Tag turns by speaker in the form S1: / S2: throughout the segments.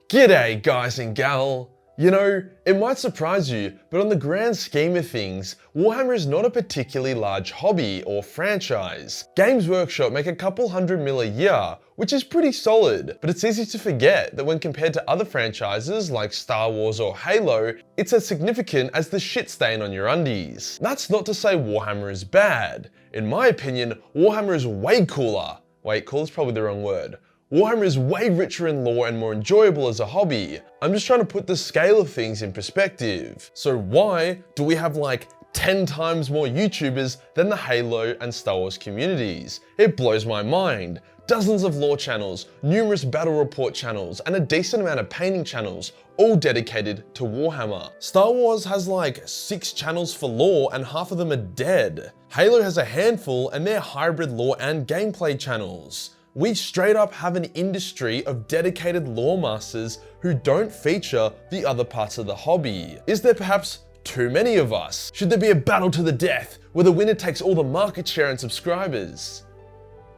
S1: G'day guys and gal! You know, it might surprise you, but on the grand scheme of things, Warhammer is not a particularly large hobby or franchise. Games Workshop make a couple $100 million a year, which is pretty solid, but it's easy to forget that when compared to other franchises like Star Wars or Halo, it's as significant as the shit stain on your undies. That's not to say Warhammer is bad. In my opinion, Warhammer is way cooler. Wait, cool is probably the wrong word. Warhammer is way richer in lore and more enjoyable as a hobby. I'm just trying to put the scale of things in perspective. So why do we have like 10 times more YouTubers than the Halo and Star Wars communities? It blows my mind. Dozens of lore channels, numerous battle report channels, and a decent amount of painting channels, all dedicated to Warhammer. Star Wars has like 6 channels for lore and half of them are dead. Halo has a handful and they're hybrid lore and gameplay channels. We straight up have an industry of dedicated lore masters who don't feature the other parts of the hobby. Is there perhaps too many of us? Should there be a battle to the death where the winner takes all the market share and subscribers?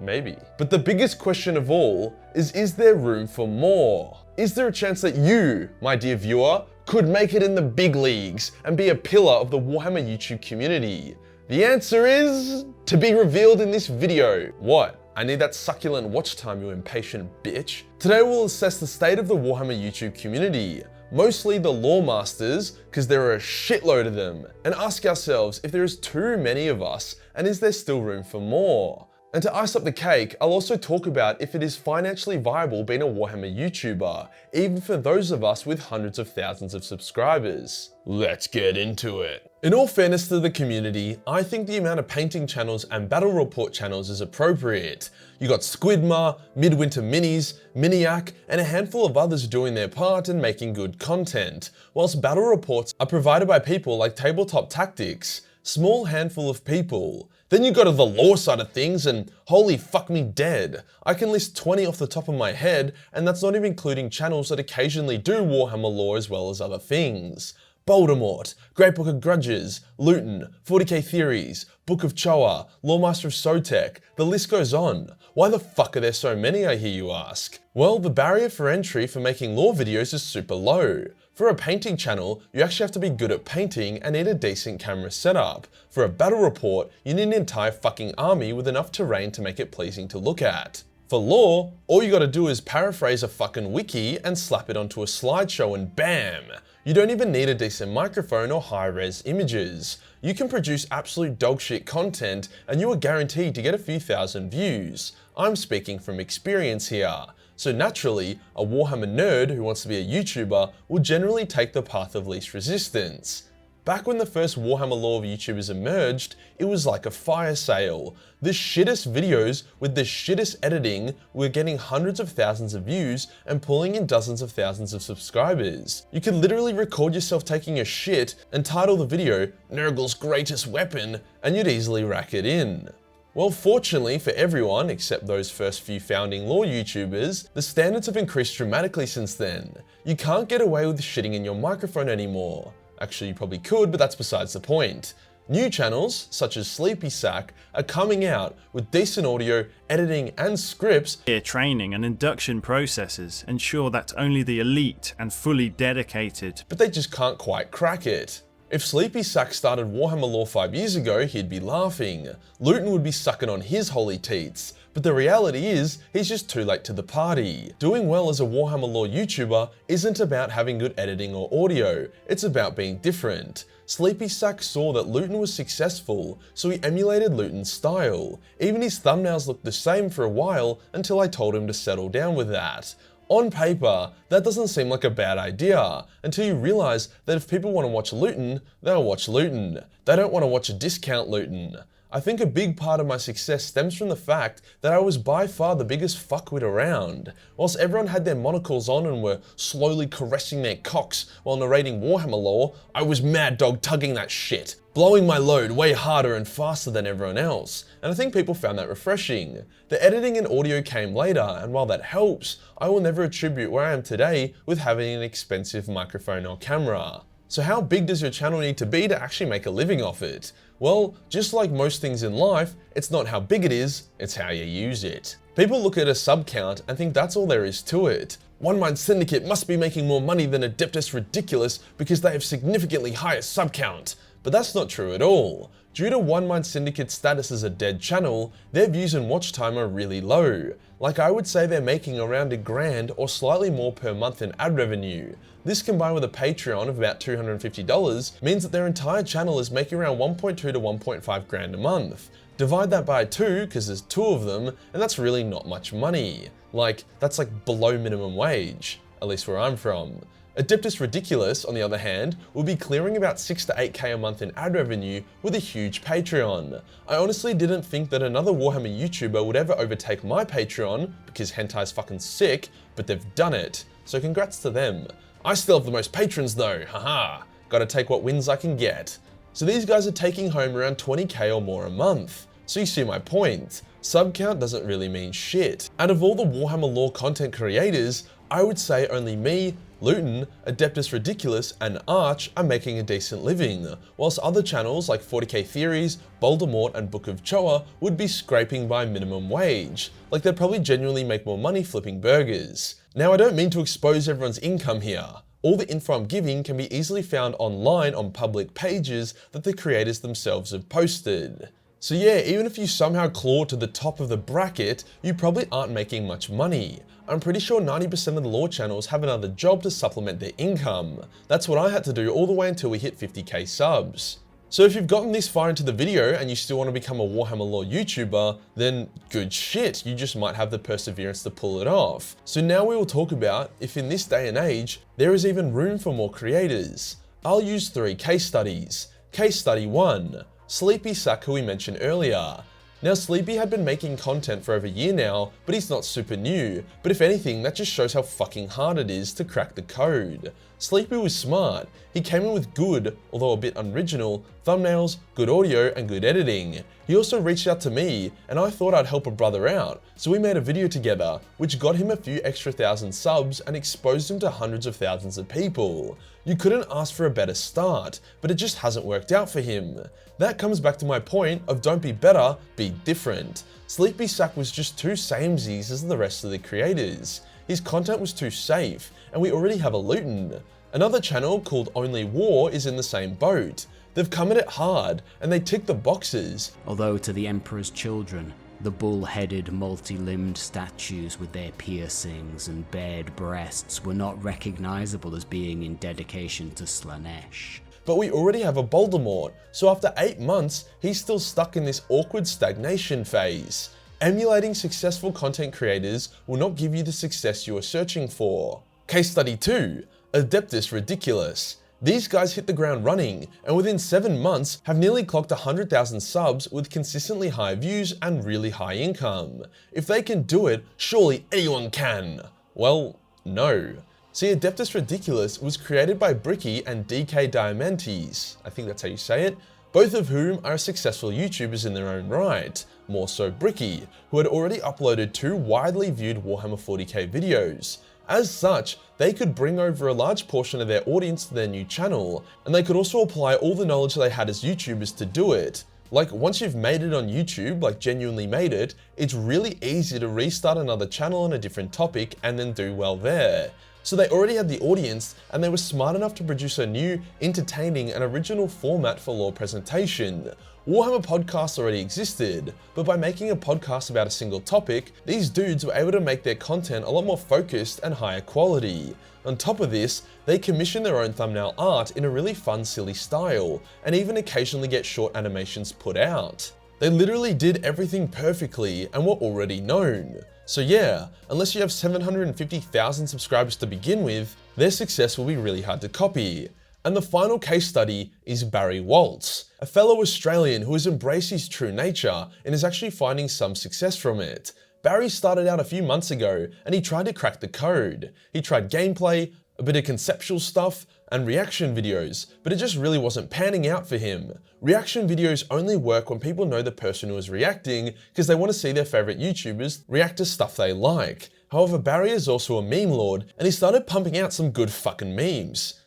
S1: Maybe. But the biggest question of all is there room for more? Is there a chance that you, my dear viewer, could make it in the big leagues and be a pillar of the Warhammer YouTube community? The answer is to be revealed in this video. What? I need that succulent watch time, you impatient bitch. Today we'll assess the state of the Warhammer YouTube community, mostly the lore masters, because there are a shitload of them, and ask ourselves if there is too many of us and is there still room for more. And to ice up the cake, I'll also talk about if it is financially viable being a Warhammer YouTuber, even for those of us with hundreds of thousands of subscribers. Let's get into it. In all fairness to the community, I think the amount of painting channels and battle report channels is appropriate. You got Squidma, Midwinter Minis, Miniac, and a handful of others doing their part and making good content, whilst battle reports are provided by people like Tabletop Tactics, small handful of people. Then you go to the lore side of things and holy fuck me dead. I can list 20 off the top of my head, and that's not even including channels that occasionally do Warhammer lore as well as other things. Voldemort, Great Book of Grudges, Luton, 40k Theories, Book of Choa, Loremaster of Sotek, the list goes on. Why the fuck are there so many, I hear you ask? Well, the barrier for entry for making lore videos is super low. For a painting channel, you actually have to be good at painting and need a decent camera setup. For a battle report, you need an entire fucking army with enough terrain to make it pleasing to look at. For lore, all you gotta do is paraphrase a fucking wiki and slap it onto a slideshow and bam! You don't even need a decent microphone or high-res images. You can produce absolute dogshit content and you are guaranteed to get a few thousand views. I'm speaking from experience here. So naturally, a Warhammer nerd who wants to be a YouTuber will generally take the path of least resistance. Back when the first Warhammer lore YouTubers emerged, it was like a fire sale. The shittest videos with the shittest editing were getting hundreds of thousands of views and pulling in dozens of thousands of subscribers. You could literally record yourself taking a shit and title the video Nurgle's Greatest Weapon and you'd easily rack it in. Well, fortunately for everyone, except those first few founding lore YouTubers, the standards have increased dramatically since then. You can't get away with shitting in your microphone anymore. Actually, you probably could, but that's besides the point. New channels, such as Sleepy Sack, are coming out with decent audio, editing, and scripts.
S2: Training and induction processes ensure that only the elite and fully dedicated,
S1: but they just can't quite crack it. If Sleepy Sack started Warhammer lore 5 years ago, he'd be laughing. Luton would be sucking on his holy teats. But the reality is, he's just too late to the party. Doing well as a Warhammer lore YouTuber isn't about having good editing or audio, it's about being different. Sleepy Sack saw that Luton was successful, so he emulated Luton's style. Even his thumbnails looked the same for a while until I told him to settle down with that. On paper, that doesn't seem like a bad idea, until you realize that if people want to watch Luton, they'll watch Luton. They don't want to watch a discount Luton. I think a big part of my success stems from the fact that I was by far the biggest fuckwit around. Whilst everyone had their monocles on and were slowly caressing their cocks while narrating Warhammer lore, I was mad dog tugging that shit, blowing my load way harder and faster than everyone else, and I think people found that refreshing. The editing and audio came later, and while that helps, I will never attribute where I am today with having an expensive microphone or camera. So how big does your channel need to be to actually make a living off it? Well, just like most things in life, it's not how big it is, it's how you use it. People look at a sub count and think that's all there is to it. One Mind Syndicate must be making more money than Adeptus Ridiculous because they have significantly higher sub count. But that's not true at all. Due to One Mind Syndicate's status as a dead channel, their views and watch time are really low. Like, I would say they're making around $1,000 or slightly more per month in ad revenue. This combined with a Patreon of about $250 means that their entire channel is making around 1.2 to 1.5 grand a month. Divide that by 2, because there's 2 of them, and that's really not much money. Like, that's like below minimum wage, at least where I'm from. Adeptus Ridiculous, on the other hand, will be clearing about 6 to 8k a month in ad revenue with a huge Patreon. I honestly didn't think that another Warhammer YouTuber would ever overtake my Patreon, because hentai's fucking sick, but they've done it, so congrats to them. I still have the most patrons though, haha. Gotta take what wins I can get. So these guys are taking home around 20k or more a month. So you see my point. Sub count doesn't really mean shit. Out of all the Warhammer lore content creators, I would say only me, Luton, Adeptus Ridiculous, and Arch are making a decent living, whilst other channels like 40k Theories, Voldemort, and Book of Choa would be scraping by minimum wage. Like, they'd probably genuinely make more money flipping burgers. Now, I don't mean to expose everyone's income here. All the info I'm giving can be easily found online on public pages that the creators themselves have posted. So yeah, even if you somehow claw to the top of the bracket, you probably aren't making much money. I'm pretty sure 90% of the lore channels have another job to supplement their income. That's what I had to do all the way until we hit 50k subs. So if you've gotten this far into the video and you still want to become a Warhammer lore YouTuber, then good shit, you just might have the perseverance to pull it off. So now we will talk about if in this day and age, there is even room for more creators. I'll use 3 case studies. Case study 1, Sleepy Sack, who we mentioned earlier. Now, Sleepy had been making content for over a year now, but he's not super new. But if anything, that just shows how fucking hard it is to crack the code. Sleepy was smart. He came in with good, although a bit unoriginal, thumbnails, good audio, and good editing. He also reached out to me, and I thought I'd help a brother out, so we made a video together, which got him a few extra thousand subs and exposed him to hundreds of thousands of people. You couldn't ask for a better start, but it just hasn't worked out for him. That comes back to my point of don't be better, be different. Sleepy Sack was just too samesies as the rest of the creators. His content was too safe, and we already have a Luton. Another channel called Only War is in the same boat. They've come at it hard, and they tick the boxes.
S3: Although to the Emperor's children, the bull-headed, multi-limbed statues with their piercings and bared breasts were not recognizable as being in dedication to Slanesh.
S1: But we already have a Voldemort, so after 8 months, he's still stuck in this awkward stagnation phase. Emulating successful content creators will not give you the success you are searching for. Case study 2, Adeptus Ridiculous. These guys hit the ground running, and within 7 months have nearly clocked 100,000 subs with consistently high views and really high income. If they can do it, surely anyone can. Well, no. See, Adeptus Ridiculous was created by Bricky and DK Diamantes, I think that's how you say it, both of whom are successful YouTubers in their own right, more so Bricky, who had already uploaded 2 widely viewed Warhammer 40k videos. As such, they could bring over a large portion of their audience to their new channel, and they could also apply all the knowledge they had as YouTubers to do it. Like, once you've made it on YouTube, like genuinely made it, it's really easy to restart another channel on a different topic and then do well there. So they already had the audience, and they were smart enough to produce a new, entertaining, and original format for lore presentation. Warhammer podcasts already existed, but by making a podcast about a single topic, these dudes were able to make their content a lot more focused and higher quality. On top of this, they commission their own thumbnail art in a really fun, silly style, and even occasionally get short animations put out. They literally did everything perfectly and were already known. So yeah, unless you have 750,000 subscribers to begin with, their success will be really hard to copy. And the final case study is Barry Waltz, a fellow Australian who has embraced his true nature and is actually finding some success from it. Barry started out a few months ago and he tried to crack the code. He tried gameplay, a bit of conceptual stuff, and reaction videos, but it just really wasn't panning out for him. Reaction videos only work when people know the person who is reacting because they want to see their favorite YouTubers react to stuff they like. However, Barry is also a meme lord and he started pumping out some good fucking memes.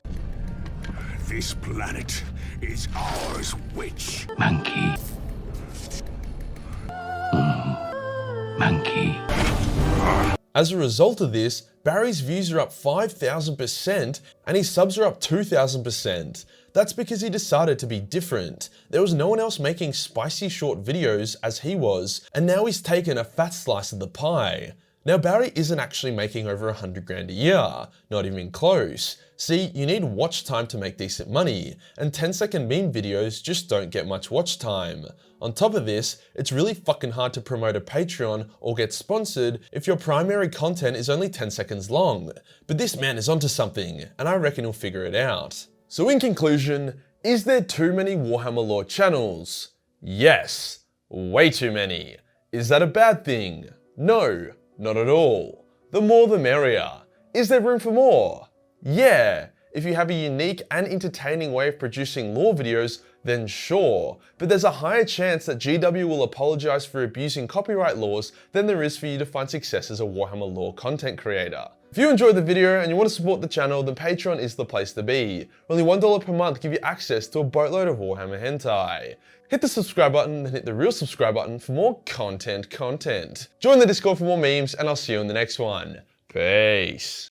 S4: This planet is ours, witch.
S3: Monkey. Monkey.
S1: As a result of this, Barry's views are up 5,000% and his subs are up 2,000%. That's because he decided to be different. There was no one else making spicy short videos as he was, and now he's taken a fat slice of the pie. Now Barry isn't actually making over 100 grand a year, not even close. See, you need watch time to make decent money, and 10-second meme videos just don't get much watch time. On top of this, it's really fucking hard to promote a Patreon or get sponsored if your primary content is only 10 seconds long. But this man is onto something, and I reckon he'll figure it out. So in conclusion, is there too many Warhammer lore channels? Yes, way too many. Is that a bad thing? No, not at all. The more the merrier. Is there room for more? Yeah, if you have a unique and entertaining way of producing lore videos, then sure, but there's a higher chance that GW will apologize for abusing copyright laws than there is for you to find success as a Warhammer lore content creator. If you enjoyed the video and you want to support the channel, then Patreon is the place to be. Only $1 per month give you access to a boatload of Warhammer hentai. Hit the subscribe button, then hit the real subscribe button for more content. Join the Discord for more memes, and I'll see you in the next one. Peace.